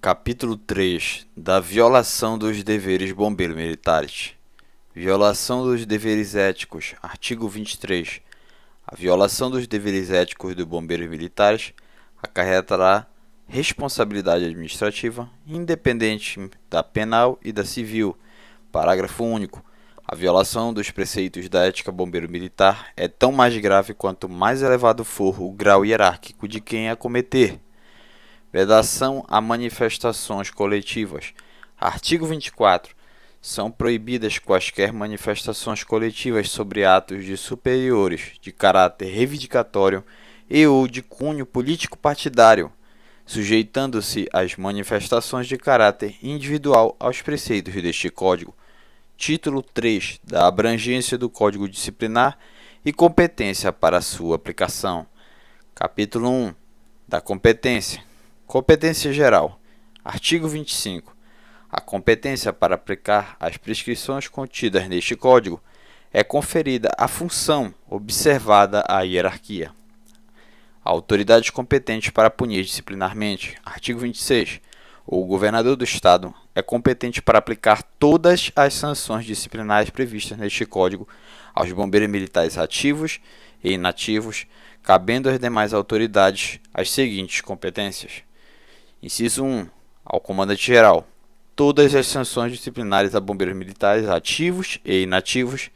Capítulo 3 da violação dos deveres bombeiros militares. Violação dos deveres éticos. Artigo 23. A violação dos deveres éticos dos bombeiros militares acarretará responsabilidade administrativa, independente da penal e da civil. Parágrafo único. A violação dos preceitos da ética bombeiro militar é tão mais grave quanto mais elevado for o grau hierárquico de quem a cometer. Vedação a manifestações coletivas. Artigo 24. São proibidas quaisquer manifestações coletivas sobre atos de superiores, de caráter reivindicatório e ou de cunho político-partidário, sujeitando-se as manifestações de caráter individual aos preceitos deste Código. Título 3 da abrangência do Código Disciplinar e competência para sua aplicação. Capítulo 1 da competência. Competência geral. Artigo 25. A competência para aplicar as prescrições contidas neste Código é conferida à função, observada a hierarquia. A autoridade competente para punir disciplinarmente. Artigo 26. O governador do Estado é competente para aplicar todas as sanções disciplinares previstas neste Código aos bombeiros militares ativos e inativos, cabendo às demais autoridades as seguintes competências. Inciso 1. Ao comandante-geral. Todas as sanções disciplinares a bombeiros militares ativos e inativos,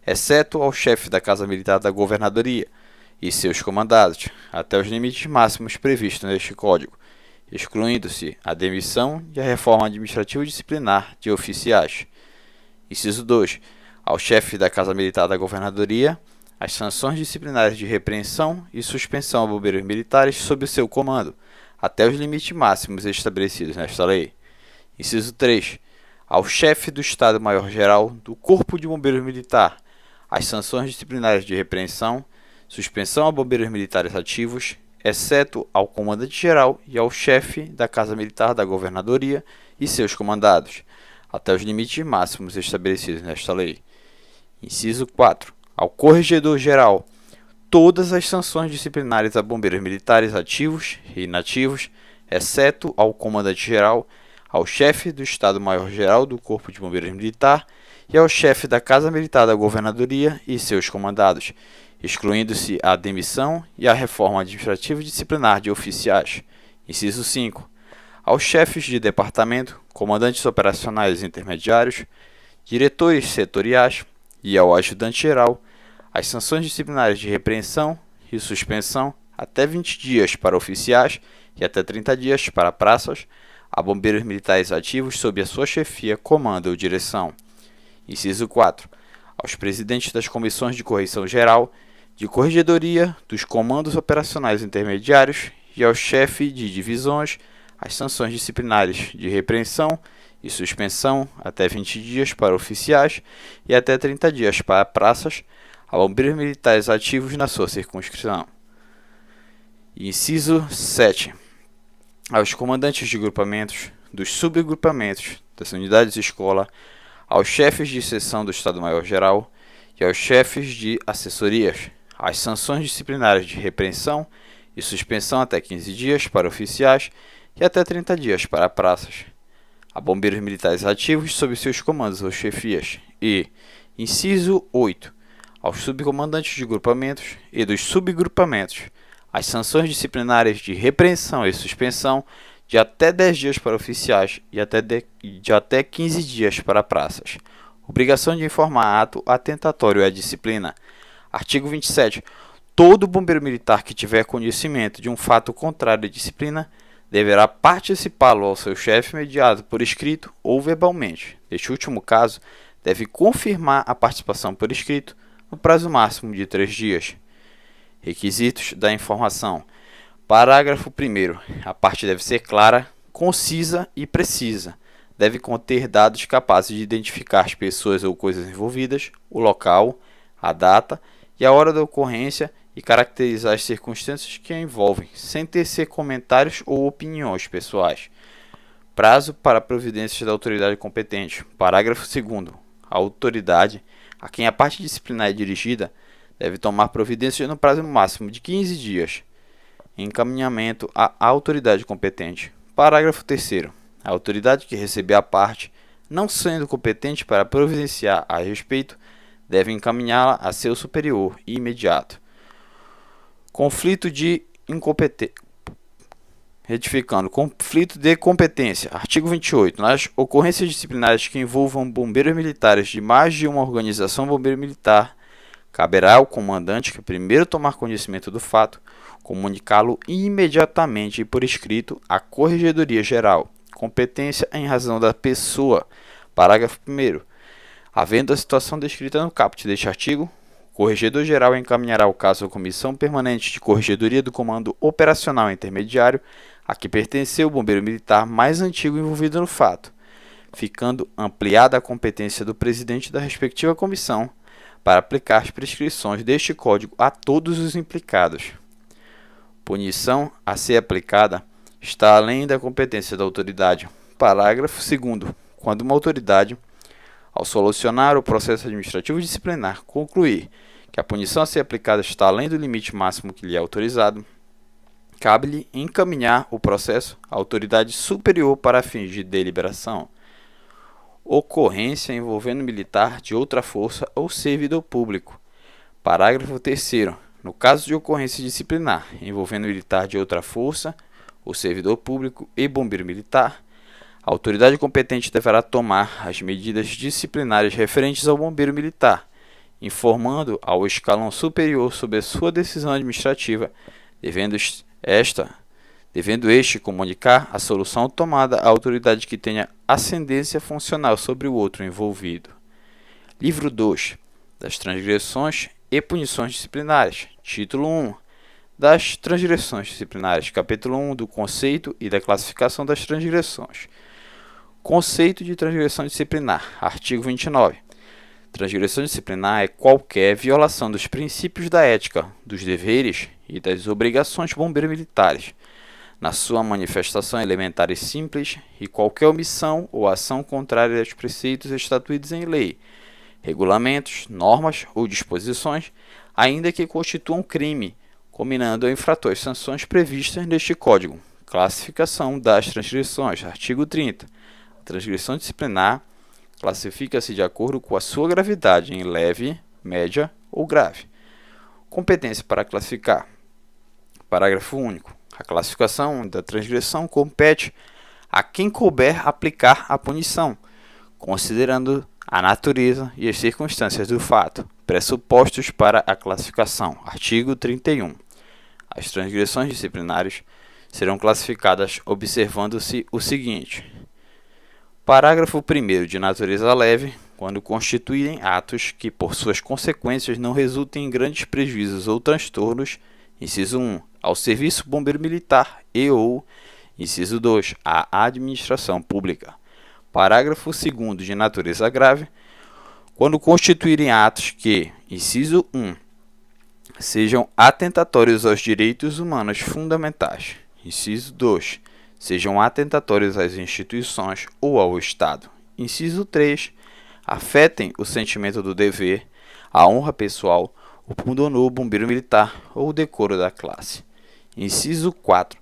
exceto ao chefe da Casa Militar da Governadoria e seus comandados, até os limites máximos previstos neste Código, excluindo-se a demissão e a reforma administrativa disciplinar de oficiais. Inciso 2. Ao chefe da Casa Militar da Governadoria, as sanções disciplinares de repreensão e suspensão a bombeiros militares sob o seu comando, até os limites máximos estabelecidos nesta lei. Inciso 3. Ao chefe do Estado-Maior-Geral do Corpo de Bombeiros Militar, as sanções disciplinares de repreensão, suspensão a bombeiros militares ativos, exceto ao comandante-geral e ao chefe da Casa Militar da Governadoria e seus comandados, até os limites máximos estabelecidos nesta lei. Inciso 4. Ao corregedor-geral, todas as sanções disciplinares a bombeiros militares ativos e inativos, exceto ao comandante-geral, ao chefe do Estado-Maior-Geral do Corpo de Bombeiros Militar e ao chefe da Casa Militar da Governadoria e seus comandados, excluindo-se a demissão e a reforma administrativa disciplinar de oficiais. Inciso 5. Aos chefes de departamento, comandantes operacionais intermediários, diretores setoriais e ao ajudante-geral, as sanções disciplinares de repreensão e suspensão até 20 dias para oficiais e até 30 dias para praças, a bombeiros militares ativos sob a sua chefia, comando ou direção. Inciso 4. Aos presidentes das comissões de correição geral, de corregedoria, dos comandos operacionais intermediários e ao chefe de divisões, as sanções disciplinares de repreensão e suspensão até 20 dias para oficiais e até 30 dias para praças, a bombeiros militares ativos na sua circunscrição. Inciso 7. Aos comandantes de grupamentos, dos subagrupamentos, das unidades de escola, aos chefes de seção do Estado-Maior-Geral e aos chefes de assessorias, as sanções disciplinares de repreensão e suspensão até 15 dias para oficiais e até 30 dias para praças, a bombeiros militares ativos sob seus comandos ou chefias. E, inciso 8, aos subcomandantes de grupamentos e dos subgrupamentos, as sanções disciplinares de repreensão e suspensão de até 10 dias para oficiais e de até 15 dias para praças. Obrigação de informar ato atentatório à disciplina. Artigo 27. Todo bombeiro militar que tiver conhecimento de um fato contrário à disciplina deverá participá-lo ao seu chefe imediato por escrito ou verbalmente. Neste último caso, deve confirmar a participação por escrito no prazo máximo de 3 dias. Requisitos da informação. Parágrafo 1º. A parte deve ser clara, concisa e precisa. Deve conter dados capazes de identificar as pessoas ou coisas envolvidas, o local, a data e a hora da ocorrência e caracterizar as circunstâncias que a envolvem, sem tecer comentários ou opiniões pessoais. Prazo para providências da autoridade competente. Parágrafo 2º. A autoridade a quem a parte disciplinar é dirigida deve tomar providências no prazo máximo de 15 dias. Encaminhamento à autoridade competente. Parágrafo 3º. A autoridade que receber a parte, não sendo competente para providenciar a respeito, deve encaminhá-la a seu superior imediato. Conflito de incompetência. Retificando, conflito de competência. Artigo 28. Nas ocorrências disciplinares que envolvam bombeiros militares de mais de uma organização bombeiro militar, caberá ao comandante que primeiro tomar conhecimento do fato, comunicá-lo imediatamente e por escrito à Corregedoria Geral. Competência em razão da pessoa. Parágrafo 1º. Havendo a situação descrita no caput deste artigo, o Corregedor-Geral encaminhará o caso à Comissão Permanente de Corregedoria do Comando Operacional Intermediário, a que pertenceu o bombeiro militar mais antigo envolvido no fato, ficando ampliada a competência do presidente da respectiva comissão para aplicar as prescrições deste Código a todos os implicados. Punição a ser aplicada está além da competência da autoridade. Parágrafo 2º. Quando uma autoridade, ao solucionar o processo administrativo disciplinar, concluir que a punição a ser aplicada está além do limite máximo que lhe é autorizado, cabe-lhe encaminhar o processo à autoridade superior para fins de deliberação. Ocorrência envolvendo militar de outra força ou servidor público. Parágrafo 3º. No caso de ocorrência disciplinar envolvendo militar de outra força ou servidor público e bombeiro militar, a autoridade competente deverá tomar as medidas disciplinares referentes ao bombeiro militar, informando ao escalão superior sobre a sua decisão administrativa, devendo este comunicar a solução tomada à autoridade que tenha ascendência funcional sobre o outro envolvido. Livro 2. Das transgressões e punições disciplinares. Título 1. Das transgressões disciplinares. Capítulo 1 do conceito e da classificação das transgressões. Conceito de transgressão disciplinar. Artigo 29. Transgressão disciplinar é qualquer violação dos princípios da ética, dos deveres e das obrigações bombeiro-militares, na sua manifestação elementar e simples, e qualquer omissão ou ação contrária aos preceitos estatuídos em lei, regulamentos, normas ou disposições, ainda que constituam crime, combinando ao infrator as sanções previstas neste Código. Classificação das transgressões. Artigo 30. A transgressão disciplinar classifica-se de acordo com a sua gravidade em leve, média ou grave. Competência para classificar. Parágrafo único. A classificação da transgressão compete a quem couber aplicar a punição, considerando a natureza e as circunstâncias do fato, pressupostos para a classificação. Artigo 31. As transgressões disciplinares serão classificadas observando-se o seguinte: parágrafo 1º, de natureza leve, quando constituírem atos que por suas consequências não resultem em grandes prejuízos ou transtornos, inciso 1, ao serviço bombeiro militar e ou, inciso 2, à administração pública. Parágrafo 2º, de natureza grave, quando constituírem atos que, inciso 1, sejam atentatórios aos direitos humanos fundamentais, inciso 2, sejam atentatórios às instituições ou ao Estado, inciso 3, afetem o sentimento do dever, a honra pessoal, o pundonor bombeiro militar ou o decoro da classe. Inciso 4.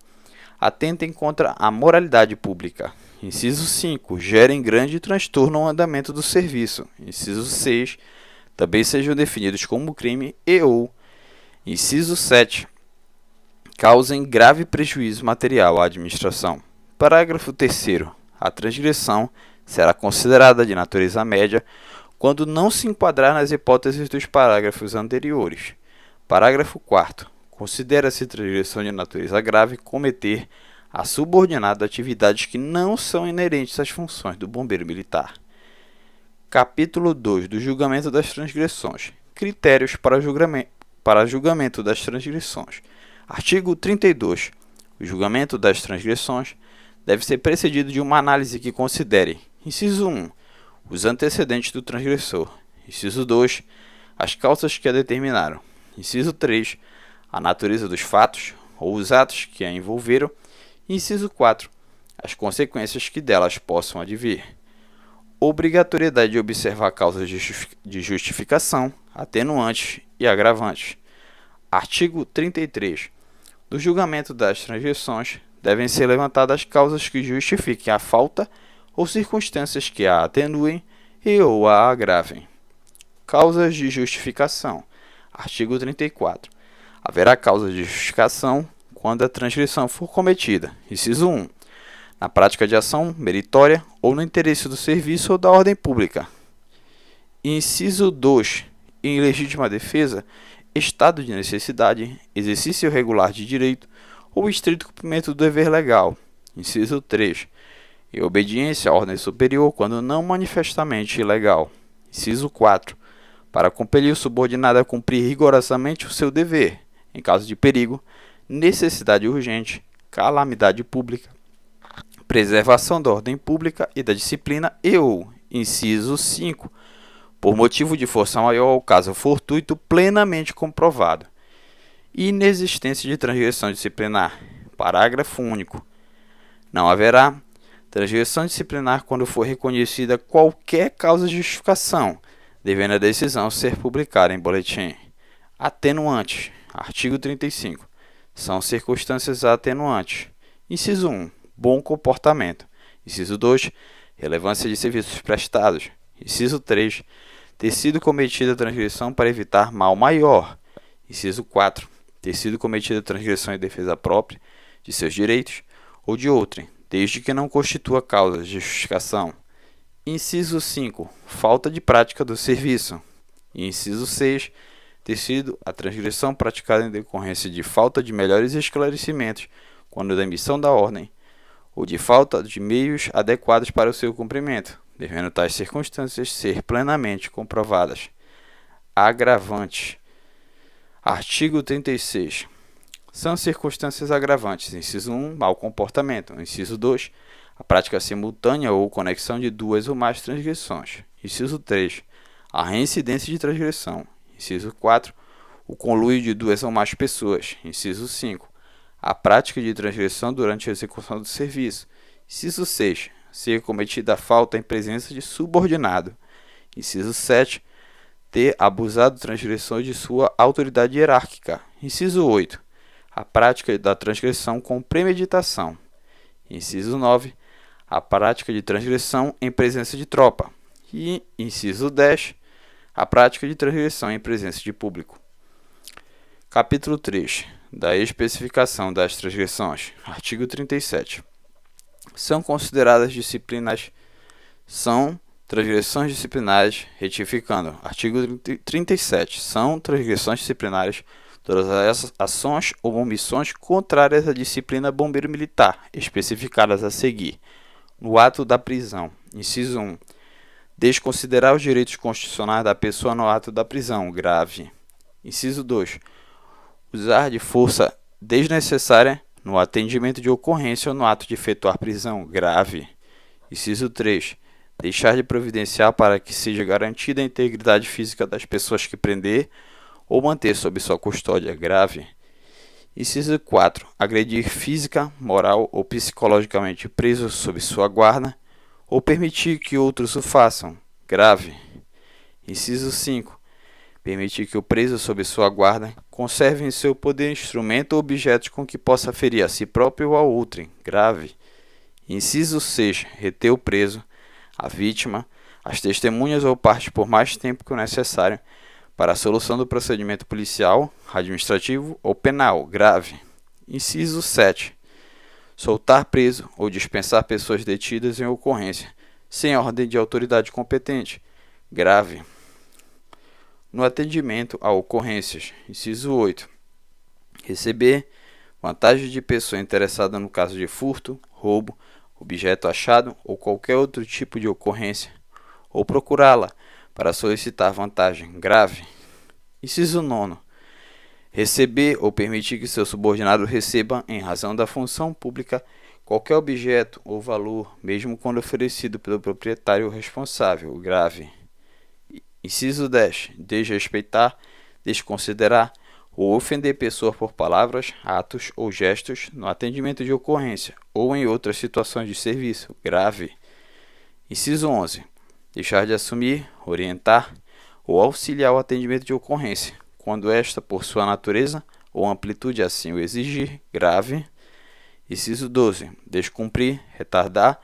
Atentem contra a moralidade pública. Inciso 5. Gerem grande transtorno ao andamento do serviço. Inciso 6. Também sejam definidos como crime e ou. Inciso 7. Causem grave prejuízo material à administração. Parágrafo 3º. A transgressão será considerada de natureza média quando não se enquadrar nas hipóteses dos parágrafos anteriores. Parágrafo 4º. Considera-se transgressão de natureza grave cometer a subordinada atividades que não são inerentes às funções do bombeiro militar. Capítulo 2 do julgamento das transgressões. Critérios para julgamento das transgressões. Artigo 32. O julgamento das transgressões deve ser precedido de uma análise que considere: inciso 1, os antecedentes do transgressor; inciso 2, as causas que a determinaram; inciso 3, a natureza dos fatos ou os atos que a envolveram; inciso 4, as consequências que delas possam advir. Obrigatoriedade de observar causas de justificação, atenuantes e agravantes. Artigo 33. Do julgamento das transgressões devem ser levantadas causas que justifiquem a falta ou circunstâncias que a atenuem e ou a agravem. Causas de justificação. Artigo 34. Haverá causa de justificação quando a transgressão for cometida. Inciso 1. Na prática de ação meritória ou no interesse do serviço ou da ordem pública. Inciso 2. Em legítima defesa, estado de necessidade, exercício regular de direito ou estrito cumprimento do dever legal. Inciso 3. Em obediência à ordem superior quando não manifestamente ilegal. Inciso 4. Para compelir o subordinado a cumprir rigorosamente o seu dever, em caso de perigo, necessidade urgente, calamidade pública, preservação da ordem pública e da disciplina e ou, inciso 5, por motivo de força maior ou caso fortuito plenamente comprovado. Inexistência de transgressão disciplinar. Parágrafo único. Não haverá transgressão disciplinar quando for reconhecida qualquer causa de justificação, devendo a decisão ser publicada em boletim. Atenuantes. Artigo 35. São circunstâncias atenuantes. Inciso 1. Bom comportamento. Inciso 2. Relevância de serviços prestados. Inciso 3. Ter sido cometida transgressão para evitar mal maior. Inciso 4. Ter sido cometida transgressão em defesa própria, de seus direitos, ou de outrem, desde que não constitua causa de justificação. Inciso 5. Falta de prática do serviço. Inciso 6. Ter sido a transgressão praticada em decorrência de falta de melhores esclarecimentos quando da emissão da ordem, ou de falta de meios adequados para o seu cumprimento, devendo tais circunstâncias ser plenamente comprovadas. Agravantes. Artigo 36. São circunstâncias agravantes. Inciso 1. Mau comportamento. Inciso 2. A prática simultânea ou conexão de duas ou mais transgressões. Inciso 3. A reincidência de transgressão. Inciso 4. O conluio de duas ou mais pessoas. Inciso 5. A prática de transgressão durante a execução do serviço. Inciso 6. Ser cometida a falta em presença de subordinado. Inciso 7. Ter abusado transgressor de sua autoridade hierárquica. Inciso 8. A prática da transgressão com premeditação. Inciso 9. A prática de transgressão em presença de tropa. E, inciso 10, a prática de transgressão em presença de público. Capítulo 3. Da especificação das transgressões. Artigo 37. São consideradas disciplinas. São transgressões disciplinares, retificando. Artigo 37. São transgressões disciplinares todas as ações ou omissões contrárias à disciplina bombeiro militar, especificadas a seguir. No ato da prisão. Inciso 1. Desconsiderar os direitos constitucionais da pessoa no ato da prisão. Grave. Inciso 2. Usar de força desnecessária no atendimento de ocorrência ou no ato de efetuar prisão. Grave. Inciso 3. Deixar de providenciar para que seja garantida a integridade física das pessoas que prender ou manter sob sua custódia. Grave. Inciso 4. Agredir física, moral ou psicologicamente preso sob sua guarda ou permitir que outros o façam. Grave. Inciso 5. Permitir que o preso sob sua guarda conserve em seu poder instrumento ou objetos com que possa ferir a si próprio ou a outrem. Grave. Inciso 6. Reter o preso, a vítima, as testemunhas ou partes por mais tempo que o necessário para a solução do procedimento policial, administrativo ou penal. Grave. Inciso 7. Soltar preso ou dispensar pessoas detidas em ocorrência, sem ordem de autoridade competente. Grave. No atendimento a ocorrências. Inciso 8. Receber vantagem de pessoa interessada no caso de furto, roubo, objeto achado ou qualquer outro tipo de ocorrência, ou procurá-la para solicitar vantagem. Grave. Inciso 9. Receber ou permitir que seu subordinado receba, em razão da função pública, qualquer objeto ou valor, mesmo quando oferecido pelo proprietário responsável. Grave. Inciso 10. Desrespeitar, desconsiderar ou ofender pessoa por palavras, atos ou gestos no atendimento de ocorrência ou em outras situações de serviço. Grave. Inciso 11. Deixar de assumir, orientar ou auxiliar o atendimento de ocorrência, quando esta, por sua natureza ou amplitude assim o exigir. Grave. Inciso 12. Descumprir, retardar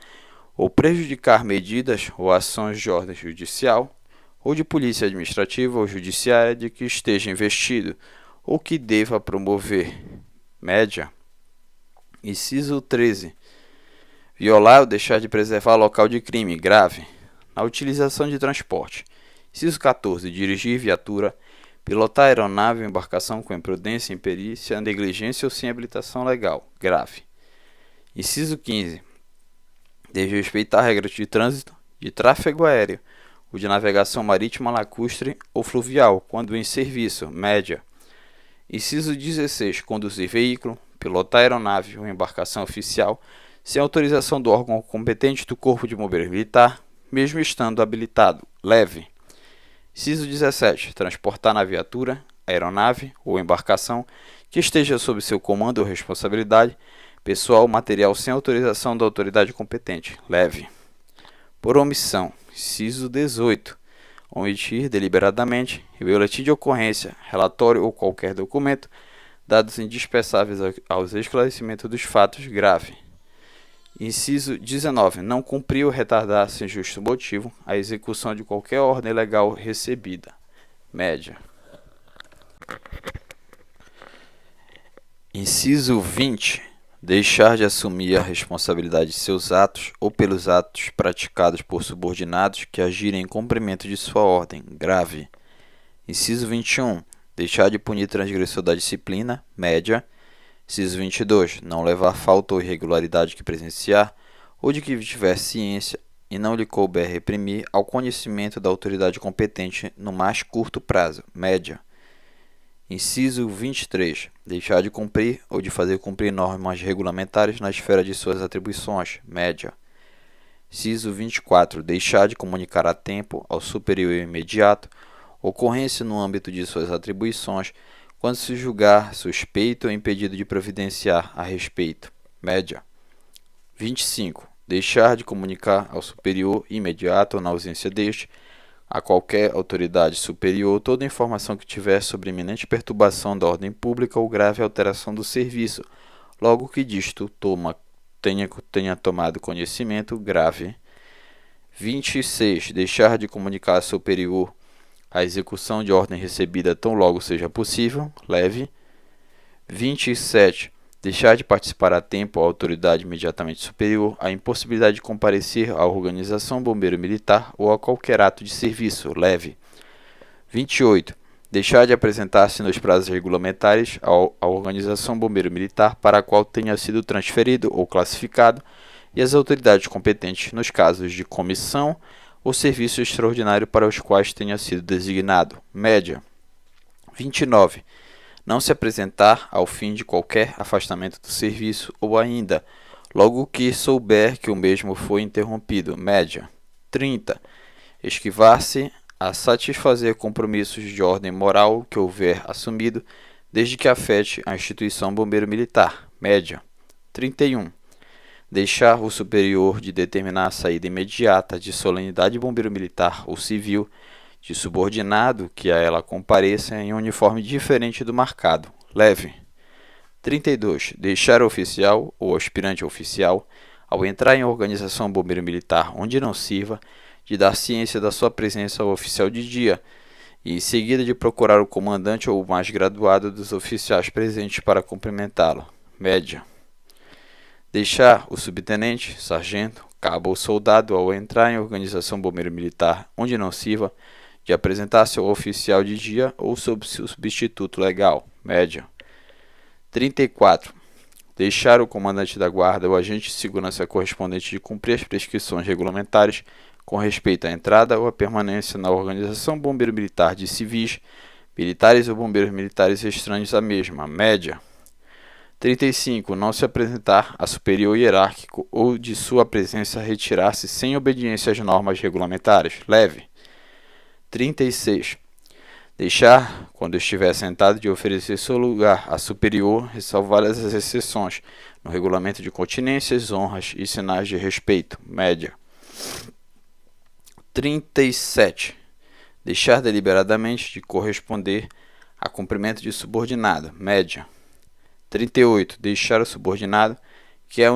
ou prejudicar medidas ou ações de ordem judicial ou de polícia administrativa ou judiciária de que esteja investido ou que deva promover. Média. Inciso 13. Violar ou deixar de preservar local de crime grave na utilização de transporte. Inciso 14. Dirigir viatura, pilotar aeronave ou embarcação com imprudência, imperícia, negligência ou sem habilitação legal grave. Inciso 15. Desrespeitar regras de trânsito, de tráfego aéreo ou de navegação marítima, lacustre ou fluvial quando em serviço. Média. Inciso 16. Conduzir veículo, pilotar aeronave ou embarcação oficial sem autorização do órgão competente do Corpo de Bombeiros Militar, mesmo estando habilitado. Leve. Inciso 17. Transportar na viatura, aeronave ou embarcação que esteja sob seu comando ou responsabilidade pessoal ou material sem autorização da autoridade competente. Leve. Por omissão. Inciso 18. Omitir deliberadamente em boletim de ocorrência, relatório ou qualquer documento, dados indispensáveis aos esclarecimentos dos fatos grave. Inciso 19. Não cumprir ou retardar sem justo motivo a execução de qualquer ordem legal recebida. Média. Inciso 20. Deixar de assumir a responsabilidade de seus atos ou pelos atos praticados por subordinados que agirem em cumprimento de sua ordem grave. Inciso 21. Deixar de punir transgressor da disciplina. Média. Inciso 22. Não levar falta ou irregularidade que presenciar ou de que tiver ciência e não lhe couber reprimir ao conhecimento da autoridade competente no mais curto prazo. Média. Inciso 23. Deixar de cumprir ou de fazer cumprir normas regulamentares na esfera de suas atribuições. Média. Inciso 24. Deixar de comunicar a tempo ao superior imediato ocorrência no âmbito de suas atribuições quando se julgar suspeito ou impedido de providenciar a respeito. Média. 25. Deixar de comunicar ao superior imediato ou na ausência deste a qualquer autoridade superior toda informação que tiver sobre iminente perturbação da ordem pública ou grave alteração do serviço, logo que disto tenha tomado conhecimento grave. 26. Deixar de comunicar ao superior a execução de ordem recebida tão logo seja possível. Leve. 27. Deixar de participar a tempo à autoridade imediatamente superior a impossibilidade de comparecer à organização bombeiro militar ou a qualquer ato de serviço. Leve. 28. Deixar de apresentar-se nos prazos regulamentares à organização bombeiro militar para a qual tenha sido transferido ou classificado e às autoridades competentes nos casos de comissão ou serviço extraordinário para os quais tenha sido designado. Média. 29. Não se apresentar ao fim de qualquer afastamento do serviço ou ainda, logo que souber que o mesmo foi interrompido. Média. 30. Esquivar-se a satisfazer compromissos de ordem moral que houver assumido, desde que afete a instituição bombeiro militar. Média. 31. Deixar o superior de determinar a saída imediata de solenidade bombeiro militar ou civil de subordinado que a ela compareça em um uniforme diferente do marcado. Leve. 32. Deixar o oficial ou aspirante oficial, ao entrar em organização bombeiro militar onde não sirva, de dar ciência da sua presença ao oficial de dia e em seguida de procurar o comandante ou o mais graduado dos oficiais presentes para cumprimentá-lo. Média. Deixar o subtenente, sargento, cabo ou soldado, ao entrar em organização bombeiro militar onde não sirva, de apresentar-se ao oficial de dia ou sob seu substituto legal. Média. 34. Deixar o comandante da guarda ou agente de segurança correspondente de cumprir as prescrições regulamentares com respeito à entrada ou à permanência na organização bombeiro militar de civis, militares ou bombeiros militares estranhos à mesma. Média. 35. Não se apresentar a superior hierárquico ou de sua presença retirar-se sem obediência às normas regulamentares. Leve. 36. Deixar, quando estiver sentado, de oferecer seu lugar a superior, ressalvadas as exceções no regulamento de continências, honras e sinais de respeito. Média. 37. Deixar deliberadamente de corresponder a cumprimento de subordinado. Média. 38. Deixar o subordinado quer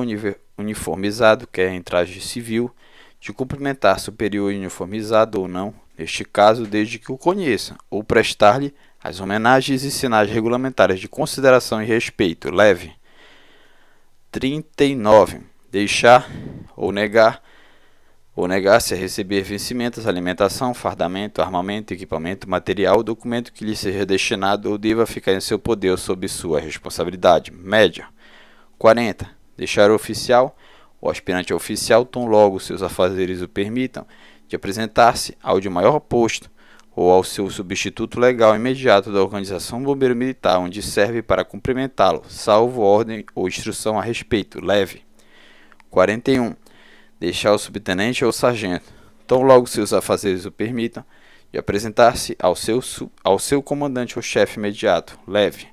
uniformizado, quer em traje civil, de cumprimentar superior uniformizado ou não, neste caso, desde que o conheça, ou prestar-lhe as homenagens e sinais regulamentares de consideração e respeito. Leve. 39. Deixar ou negar-se a receber vencimentos, alimentação, fardamento, armamento, equipamento, material ou documento que lhe seja destinado ou deva ficar em seu poder ou sob sua responsabilidade. Média. 40. Deixar o oficial ou aspirante a oficial, tão logo seus afazeres o permitam, de apresentar-se ao de maior posto ou ao seu substituto legal imediato da organização bombeiro militar, onde serve para cumprimentá-lo, salvo ordem ou instrução a respeito. Leve. 41. Deixar o subtenente ou sargento, tão logo seus afazeres o permitam, de apresentar-se ao seu comandante ou chefe imediato. Leve.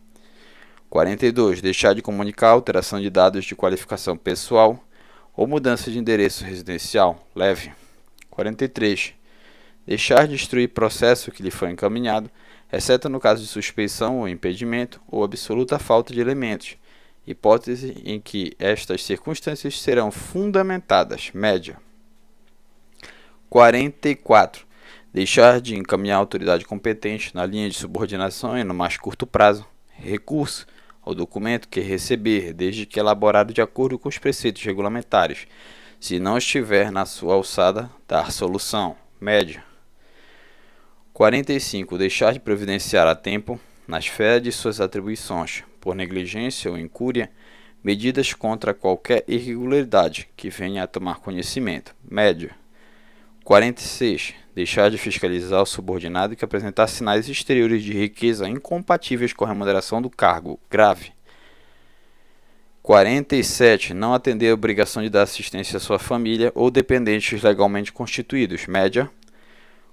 42. Deixar de comunicar alteração de dados de qualificação pessoal ou mudança de endereço residencial. Leve. 43. Deixar de instruir processo que lhe foi encaminhado, exceto no caso de suspeição ou impedimento ou absoluta falta de elementos, hipótese em que estas circunstâncias serão fundamentadas. Média. 44. Deixar de encaminhar a autoridade competente na linha de subordinação e no mais curto prazo recurso ao documento que receber, desde que elaborado de acordo com os preceitos regulamentares, se não estiver na sua alçada, dar solução. Média. 45. Deixar de providenciar a tempo, na esfera de suas atribuições, por negligência ou incúria, medidas contra qualquer irregularidade que venha a tomar conhecimento. Média. 46. Deixar de fiscalizar o subordinado que apresentar sinais exteriores de riqueza incompatíveis com a remuneração do cargo. Grave. 47. Não atender a obrigação de dar assistência à sua família ou dependentes legalmente constituídos. Média.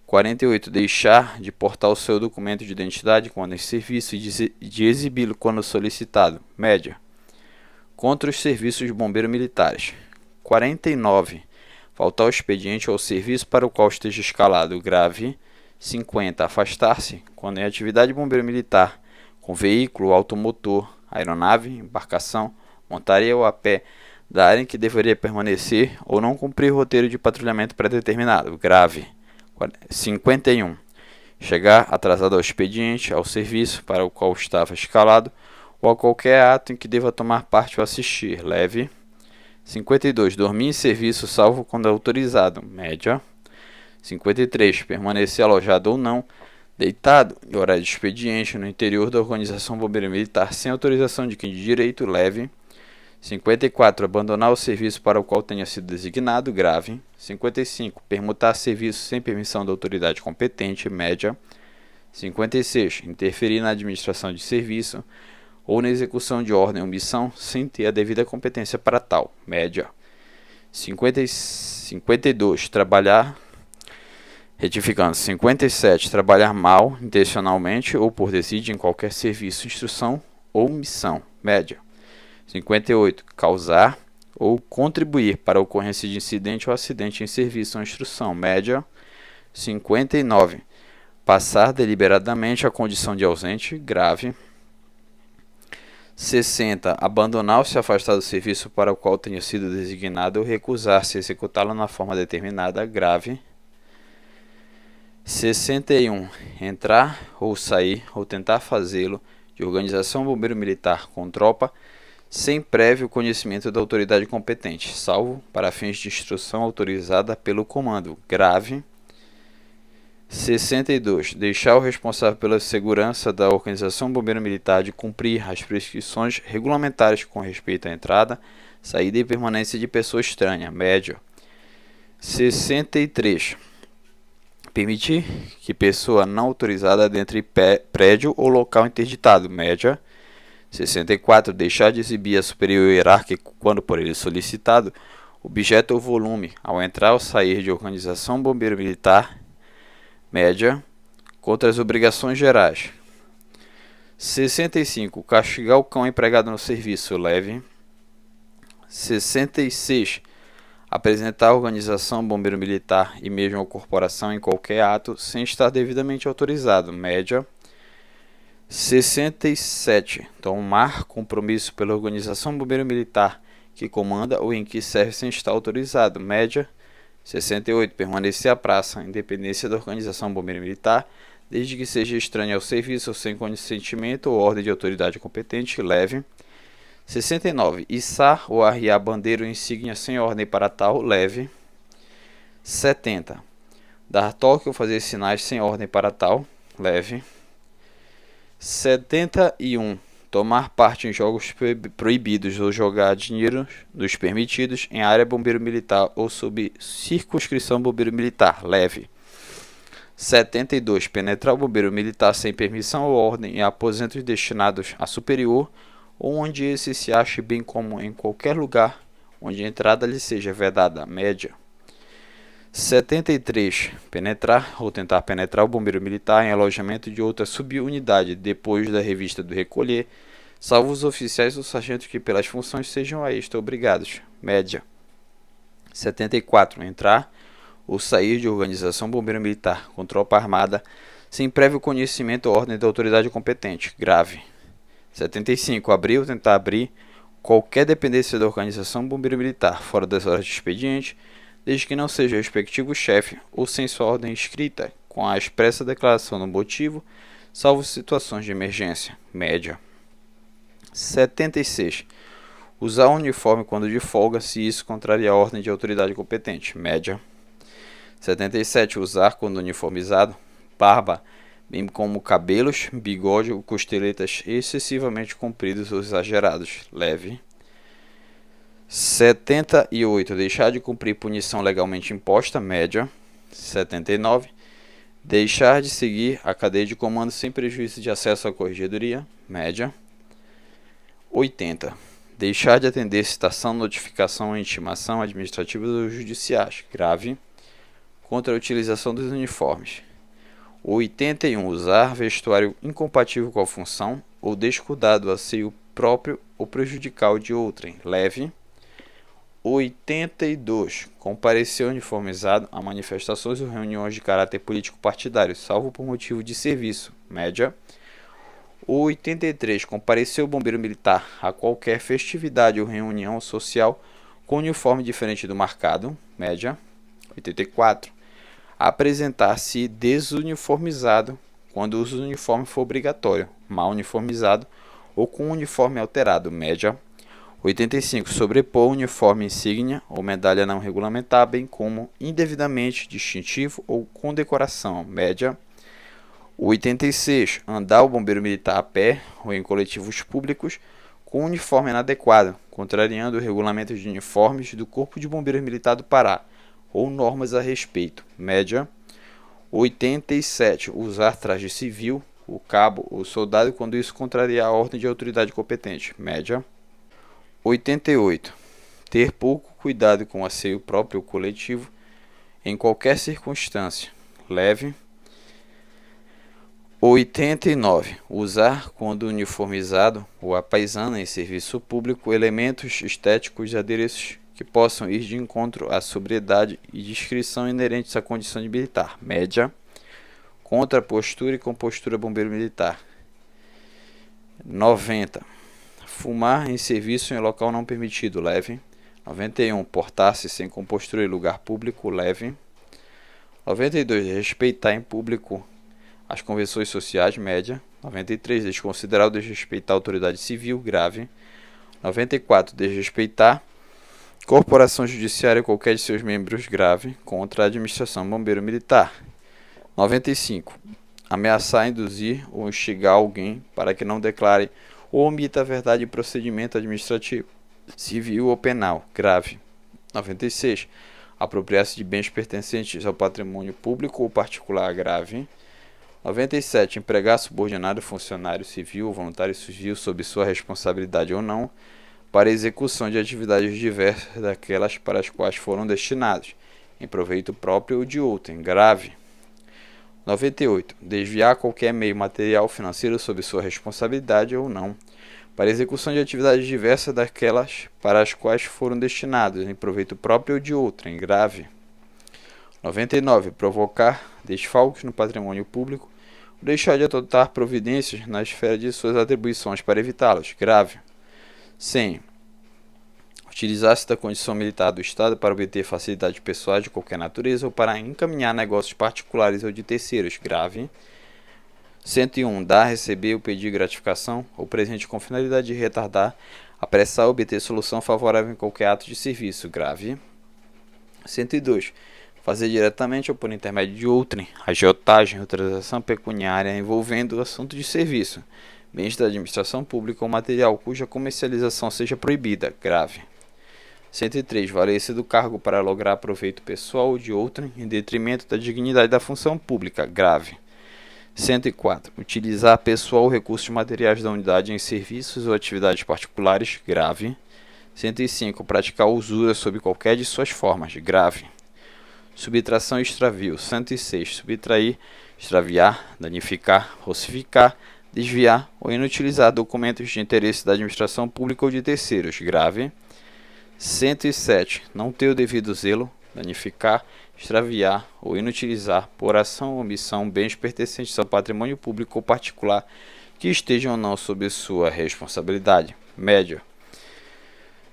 48. Deixar de portar o seu documento de identidade quando em serviço e de exibi-lo quando solicitado. Média. Contra os serviços de bombeiro militares. 49. Faltar ao expediente ou ao serviço para o qual esteja escalado. Grave. 50. Afastar-se quando em atividade de bombeiro militar, com veículo, automotor, aeronave, embarcação, montaria ou a pé, da área em que deveria permanecer ou não cumprir o roteiro de patrulhamento pré-determinado. Grave. 51. Chegar atrasado ao expediente, ao serviço para o qual estava escalado ou a qualquer ato em que deva tomar parte ou assistir. Leve. 52. Dormir em serviço salvo quando autorizado. Média. 53. Permanecer alojado ou não, deitado em horário de expediente no interior da organização bombeiro militar sem autorização de quem de direito. Leve. 54. Abandonar o serviço para o qual tenha sido designado. Grave. 55. Permutar serviço sem permissão da autoridade competente. Média. 56. Interferir na administração de serviço ou na execução de ordem ou missão sem ter a devida competência para tal. Média. 52. Retificando. 57. Trabalhar mal, intencionalmente ou por desídia em qualquer serviço, instrução ou missão. Média. 58. Causar ou contribuir para a ocorrência de incidente ou acidente em serviço ou instrução. Média. 59. Passar deliberadamente a condição de ausente. Grave. 60. Abandonar ou se afastar do serviço para o qual tenha sido designado ou recusar-se a executá-lo na forma determinada. Grave. 61. Entrar ou sair ou tentar fazê-lo de organização bombeiro militar com tropa sem prévio conhecimento da autoridade competente, salvo para fins de instrução autorizada pelo comando. Grave. 62. Deixar o responsável pela segurança da organização bombeiro militar de cumprir as prescrições regulamentares com respeito à entrada, saída e permanência de pessoa estranha. Média. 63. Permitir que pessoa não autorizada adentre prédio ou local interditado. Média. 64. Deixar de exibir a superior hierárquico quando por ele solicitado, objeto ou volume, ao entrar ou sair de organização bombeiro militar. Média. Contra as obrigações gerais. 65. Castigar o cão empregado no serviço. Leve. 66. Apresentar a organização bombeiro militar e mesmo a corporação em qualquer ato sem estar devidamente autorizado. Média. 67. Tomar compromisso pela organização bombeiro militar que comanda ou em que serve sem estar autorizado. Média. 68. Permanecer à praça, independência da organização bombeiro militar, desde que seja estranho ao serviço ou sem consentimento ou ordem de autoridade competente. Leve. 69. Içar ou arriar bandeira ou insígnia sem ordem para tal. Leve. 70. Dar toque ou fazer sinais sem ordem para tal. Leve. 71. Tomar parte em jogos proibidos ou jogar dinheiro dos permitidos em área bombeiro militar ou sob circunscrição bombeiro militar. Leve. 72. Penetrar o bombeiro militar sem permissão ou ordem em aposentos destinados a superior ou onde esse se ache, bem como em qualquer lugar onde a entrada lhe seja vedada. Média. 73. Penetrar ou tentar penetrar o bombeiro militar em alojamento de outra subunidade depois da revista do recolher, salvo os oficiais ou sargentos que pelas funções sejam a isto obrigados. Média. 74. Entrar ou sair de organização bombeiro militar com tropa armada sem prévio conhecimento ou ordem da autoridade competente. Grave. 75. Abrir ou tentar abrir qualquer dependência da organização bombeiro militar fora das horas de expediente, desde que não seja o respectivo chefe ou sem sua ordem escrita, com a expressa declaração do motivo, salvo situações de emergência. Média. 76. Usar o uniforme quando de folga, se isso contraria a ordem de autoridade competente. Média. 77. Usar quando uniformizado, barba, bem como cabelos, bigode ou costeletas excessivamente compridos ou exagerados. Leve. 78. Deixar de cumprir punição legalmente imposta. Média. 79. Deixar de seguir a cadeia de comando sem prejuízo de acesso à corregedoria. Média. 80. Deixar de atender citação, notificação ou intimação administrativa dos judiciais. Grave. Contra a utilização dos uniformes. 81. Usar vestuário incompatível com a função ou descuidado a seio próprio ou prejudicial de outrem. Leve. 82. Comparecer uniformizado a manifestações ou reuniões de caráter político partidário, salvo por motivo de serviço. Média. 83. Comparecer o bombeiro militar a qualquer festividade ou reunião social com uniforme diferente do marcado. Média. 84. Apresentar-se desuniformizado quando o uso do uniforme for obrigatório, mal uniformizado ou com uniforme alterado. Média. 85. Sobrepor uniforme insígnia ou medalha não regulamentar, bem como indevidamente distintivo ou condecoração. Média. 86. Andar o bombeiro militar a pé ou em coletivos públicos com uniforme inadequado, contrariando o regulamento de uniformes do Corpo de Bombeiros Militar do Pará ou normas a respeito. Média. 87. Usar traje civil, o cabo ou soldado quando isso contrariar a ordem de autoridade competente. Média. 88. Ter pouco cuidado com o asseio próprio ou coletivo em qualquer circunstância. Leve. 89. Usar, quando uniformizado ou à paisana em serviço público, elementos estéticos e adereços que possam ir de encontro à sobriedade e discrição inerentes à condição de militar. Média. Contra a postura e compostura bombeiro militar. 90. Fumar em serviço em local não permitido. Leve. 91. Portar-se sem compostura em lugar público. Leve. 92. Respeitar em público as convenções sociais. Média. 93. Desconsiderar ou desrespeitar a autoridade civil. Grave. 94. Desrespeitar corporação judiciária ou qualquer de seus membros. Grave. Contra a administração bombeiro militar. 95. Ameaçar, induzir ou instigar alguém para que não declare ou omita a verdade em procedimento administrativo, civil ou penal. Grave. 96. Apropriar-se de bens pertencentes ao patrimônio público ou particular. Grave. 97. Empregar subordinado funcionário civil ou voluntário civil sob sua responsabilidade ou não para execução de atividades diversas daquelas para as quais foram destinados, em proveito próprio ou de outrem. Grave. 98. Desviar qualquer meio material financeiro sob sua responsabilidade ou não, para execução de atividades diversas daquelas para as quais foram destinados, em proveito próprio ou de outrem. Grave. 99. Provocar desfalques no patrimônio público ou deixar de adotar providências na esfera de suas atribuições para evitá-los. Grave. 100. Utilizar-se da condição militar do Estado para obter facilidades pessoais de qualquer natureza ou para encaminhar negócios particulares ou de terceiros. Grave. 101. Dar, receber ou pedir gratificação ou presente com finalidade de retardar, apressar ou obter solução favorável em qualquer ato de serviço. Grave. 102. Fazer diretamente ou por intermédio de outrem, agiotagem ou transação pecuniária envolvendo o assunto de serviço, bens da administração pública ou material cuja comercialização seja proibida. Grave. 103. Valer-se do cargo para lograr proveito pessoal ou de outrem em detrimento da dignidade da função pública. Grave. 104. Utilizar pessoal ou recursos materiais da unidade em serviços ou atividades particulares. Grave. 105. Praticar usura sob qualquer de suas formas. Grave. Subtração e extravio. 106. Subtrair, extraviar, danificar, falsificar, desviar ou inutilizar documentos de interesse da administração pública ou de terceiros. Grave. 107. Não ter o devido zelo, danificar, extraviar ou inutilizar, por ação ou omissão, bens pertencentes ao patrimônio público ou particular que estejam ou não sob sua responsabilidade. Média.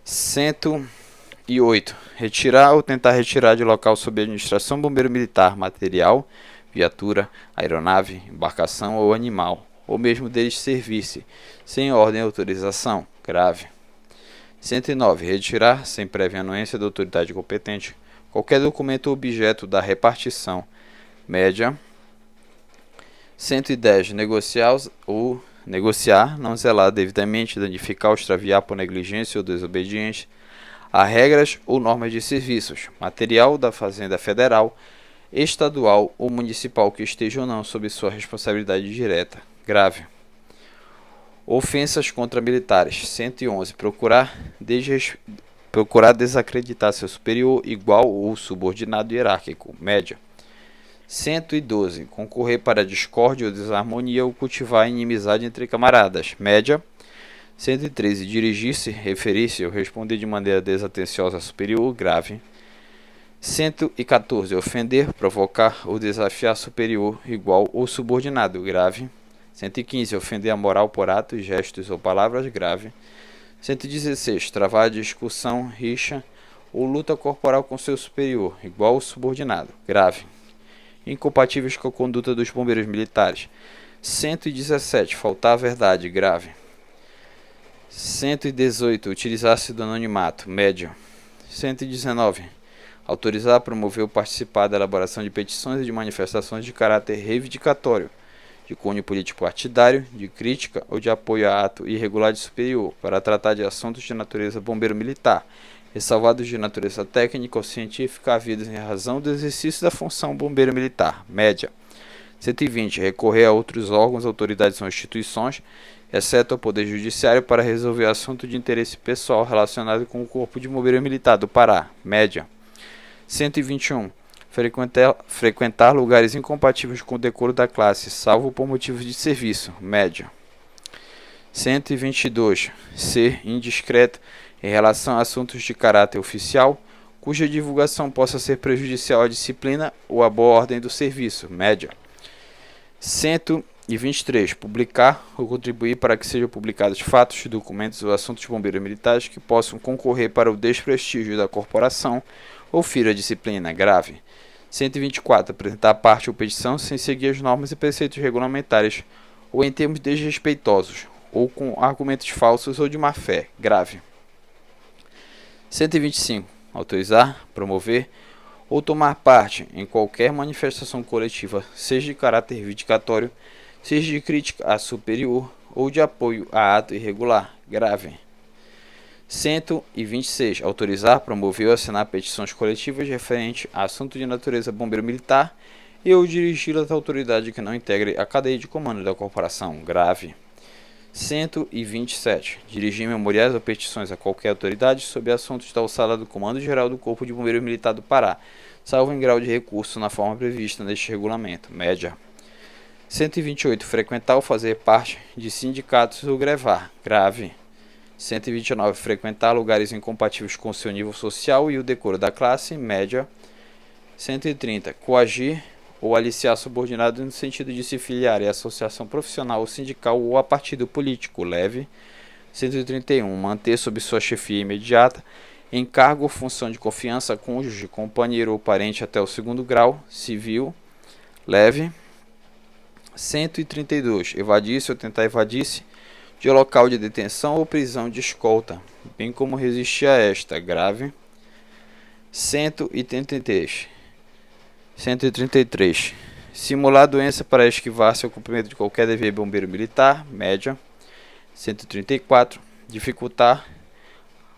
108. Retirar ou tentar retirar de local sob administração bombeiro militar material, viatura, aeronave, embarcação ou animal, ou mesmo deles servir-se, sem ordem ou autorização. Grave. 109. Retirar, sem prévia anuência da autoridade competente, qualquer documento ou objeto da repartição. Média. 110. Negociar, não zelar devidamente, danificar ou extraviar por negligência ou desobediência a regras ou normas de serviços, material da Fazenda Federal, estadual ou municipal que esteja ou não sob sua responsabilidade direta. Grave. Ofensas contra militares. 111. Procurar desacreditar seu superior, igual ou subordinado hierárquico. Média. 112. Concorrer para a discórdia ou desarmonia ou cultivar a inimizade entre camaradas. Média. 113. Dirigir-se, referir-se ou responder de maneira desatenciosa a superior. Grave. 114. Ofender, provocar ou desafiar superior, igual ou subordinado. Grave. 115. Ofender a moral por atos, gestos ou palavras. Grave. 116. Travar discussão, rixa ou luta corporal com seu superior, igual ou subordinado. Grave. Incompatíveis com a conduta dos bombeiros militares. 117. Faltar à verdade. Grave. 118. Utilizar-se do anonimato. Médio. 119. Autorizar, promover ou participar da elaboração de petições e de manifestações de caráter reivindicatório, de cunho político partidário, de crítica ou de apoio a ato irregular de superior, para tratar de assuntos de natureza bombeiro-militar, ressalvados de natureza técnica ou científica, havidos em razão do exercício da função bombeiro-militar. Média. 120. Recorrer a outros órgãos, autoridades ou instituições, exceto ao Poder Judiciário, para resolver assunto de interesse pessoal relacionado com o Corpo de Bombeiro Militar do Pará. Média. 121. Frequentar lugares incompatíveis com o decoro da classe, salvo por motivos de serviço. Média. 122. Ser indiscreto em relação a assuntos de caráter oficial, cuja divulgação possa ser prejudicial à disciplina ou à boa ordem do serviço. Média. 123. Publicar ou contribuir para que sejam publicados fatos, documentos ou assuntos de bombeiros militares que possam concorrer para o desprestígio da corporação ou ferir a disciplina. Grave. 124. Apresentar parte ou petição sem seguir as normas e preceitos regulamentares ou em termos desrespeitosos ou com argumentos falsos ou de má fé. Grave. 125. Autorizar, promover ou tomar parte em qualquer manifestação coletiva, seja de caráter reivindicatório, seja de crítica a superior ou de apoio a ato irregular. Grave. 126. Autorizar, promover ou assinar petições coletivas referentes a assunto de natureza bombeiro militar e ou dirigi-las à autoridade que não integre a cadeia de comando da corporação. Grave. 127. Dirigir memoriais ou petições a qualquer autoridade sobre assuntos da alçada do Comando Geral do Corpo de Bombeiro Militar do Pará, salvo em grau de recurso na forma prevista neste regulamento. Média. 128. Frequentar ou fazer parte de sindicatos ou grevar. Grave. 129. Frequentar lugares incompatíveis com seu nível social e o decoro da classe. Média. 130. Coagir ou aliciar subordinado no sentido de se filiar à associação profissional ou sindical ou a partido político. Leve. 131. Manter sob sua chefia imediata, encargo ou função de confiança, cônjuge, companheiro ou parente até o 2º grau, civil, leve. 132. Evadir-se ou tentar evadir-se de local de detenção ou prisão de escolta, bem como resistir a esta, grave. 133. Simular doença para esquivar-se ao cumprimento de qualquer dever bombeiro militar, média. 134. Dificultar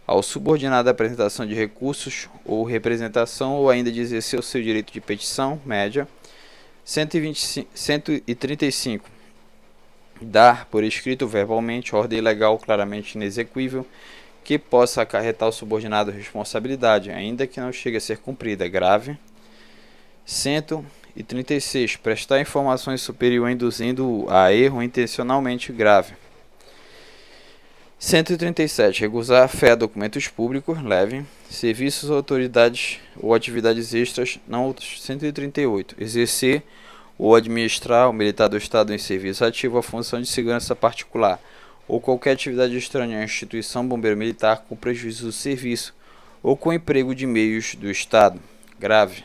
ao subordinado a apresentação de recursos ou representação ou ainda de exercer o seu direito de petição, média. 135. Dar por escrito verbalmente ordem legal claramente inexequível que possa acarretar ao subordinado responsabilidade, ainda que não chegue a ser cumprida, grave. 136. Prestar informações superior induzindo a erro intencionalmente, grave. 137. Recusar a fé a documentos públicos, leve. Serviços, autoridades ou atividades extras, não outros. 138. Exercer ou administrar o militar do Estado em serviço ativo a função de segurança particular ou qualquer atividade estranha à instituição bombeiro militar com prejuízo do serviço ou com emprego de meios do Estado, grave.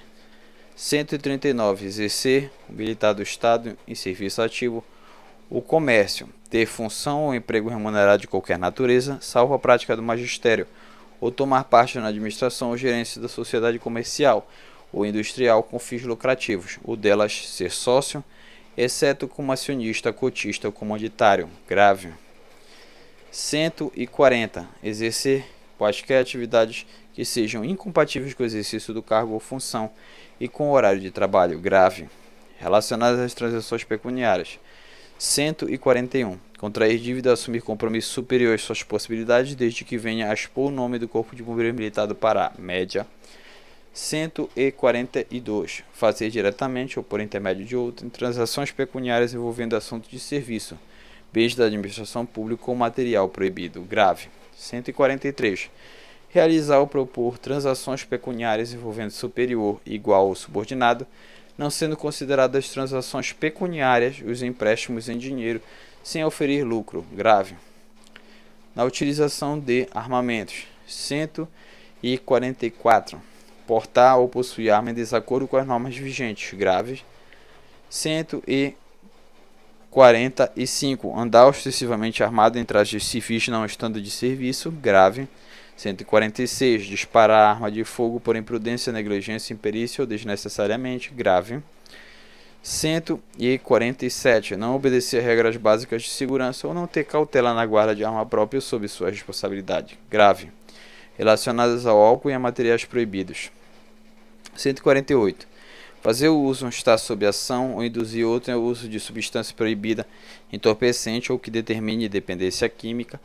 139. Exercer o militar do Estado em serviço ativo o comércio, ter função ou emprego remunerado de qualquer natureza, salvo a prática do magistério, ou tomar parte na administração ou gerência da sociedade comercial ou industrial com fins lucrativos, ou delas ser sócio, exceto como acionista, cotista ou comanditário, grave. 140. Exercer quaisquer atividades que sejam incompatíveis com o exercício do cargo ou função e com o horário de trabalho, grave. Relacionadas às transações pecuniárias. 141. Contrair dívida, assumir compromissos superiores às suas possibilidades, desde que venha a expor o nome do Corpo de Bombeiros Militar do Pará, média. 142. Fazer diretamente ou por intermédio de outro em transações pecuniárias envolvendo assuntos de serviço, bens da administração pública ou material proibido, grave. 143. Realizar ou propor transações pecuniárias envolvendo superior, igual ou subordinado, não sendo consideradas transações pecuniárias os empréstimos em dinheiro sem oferir lucro, grave. Na utilização de armamentos. 144. Portar ou possuir arma em desacordo com as normas vigentes, graves. 145. Andar ostensivamente armado em trajes civis não estando de serviço, grave. 146. Disparar arma de fogo por imprudência, negligência, imperícia ou desnecessariamente, grave. 147. Não obedecer regras básicas de segurança ou não ter cautela na guarda de arma própria sob sua responsabilidade, grave. Relacionadas ao álcool e a materiais proibidos. 148. Fazer o uso não estar sob ação ou induzir outro ao uso de substância proibida, entorpecente ou que determine dependência química,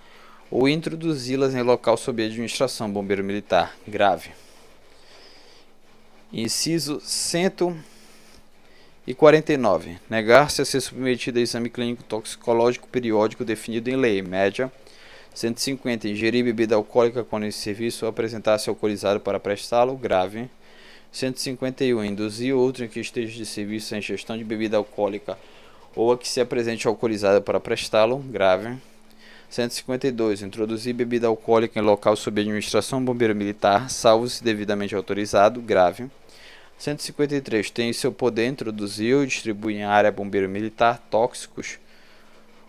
ou introduzi-las em local sob administração bombeiro militar, grave. Inciso 149. Negar-se a ser submetido a exame clínico toxicológico periódico definido em lei, média. 150. Ingerir bebida alcoólica quando em serviço ou apresentar-se alcoolizado para prestá-lo, grave. 151. Induzir outro em que esteja de serviço a ingestão de bebida alcoólica ou a que se apresente alcoolizado para prestá-lo, grave. 152. Introduzir bebida alcoólica em local sob administração bombeiro militar, salvo se devidamente autorizado, grave. 153. Tem em seu poder introduzir ou distribuir em área bombeiro militar tóxicos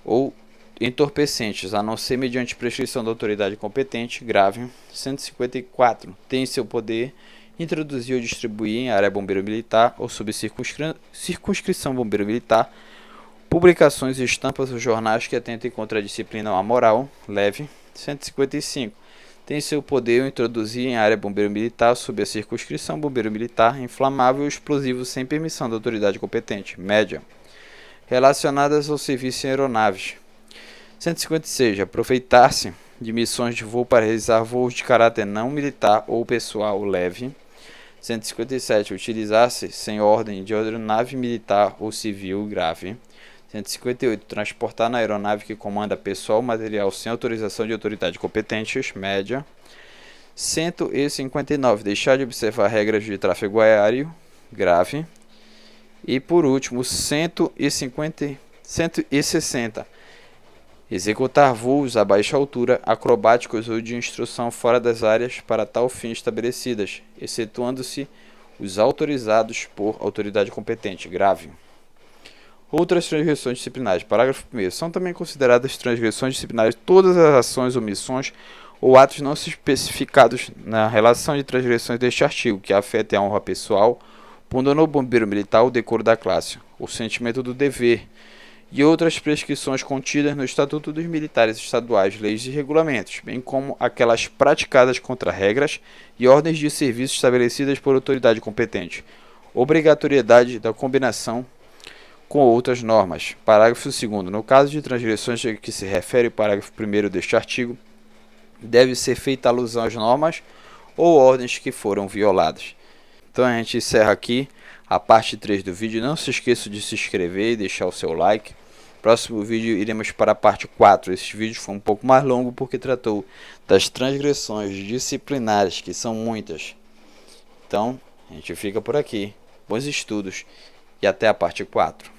ou entorpecentes, a não ser mediante prescrição da autoridade competente, grave. 154. Tem em seu poder introduzir ou distribuir em área bombeiro militar ou sob circunscrição bombeiro militar publicações, estampas ou jornais que atentem contra a disciplina ou a moral, leve. 155. Tem em seu poder introduzir em área bombeiro militar sob a circunscrição bombeiro militar inflamável ou explosivo sem permissão da autoridade competente, média. Relacionadas ao serviço em aeronaves. 156. Aproveitar-se de missões de voo para realizar voos de caráter não militar ou pessoal, leve. 157. Utilizar-se sem ordem de aeronave militar ou civil, grave. 158. Transportar na aeronave que comanda pessoal ou material sem autorização de autoridade competentes, média. 159. Deixar de observar regras de tráfego aéreo, grave. E por último, 160. executar voos a baixa altura, acrobáticos ou de instrução fora das áreas para tal fim estabelecidas, excetuando-se os autorizados por autoridade competente. Grave. Outras transgressões disciplinares. Parágrafo 1º. São também consideradas transgressões disciplinares todas as ações, omissões ou atos não especificados na relação de transgressões deste artigo, que afetem a honra pessoal, pondo no bombeiro militar o decoro da classe, o sentimento do dever, e outras prescrições contidas no Estatuto dos Militares Estaduais, leis e regulamentos, bem como aquelas praticadas contra regras e ordens de serviço estabelecidas por autoridade competente. Obrigatoriedade da combinação com outras normas. Parágrafo 2º. No caso de transgressões a que se refere o parágrafo 1º deste artigo, deve ser feita alusão às normas ou ordens que foram violadas. Então a gente encerra aqui a parte 3 do vídeo. Não se esqueça de se inscrever e deixar o seu like. Próximo vídeo iremos para a parte 4. Esse vídeo foi um pouco mais longo porque tratou das transgressões disciplinares, que são muitas. Então a gente fica por aqui. Bons estudos e até a parte 4.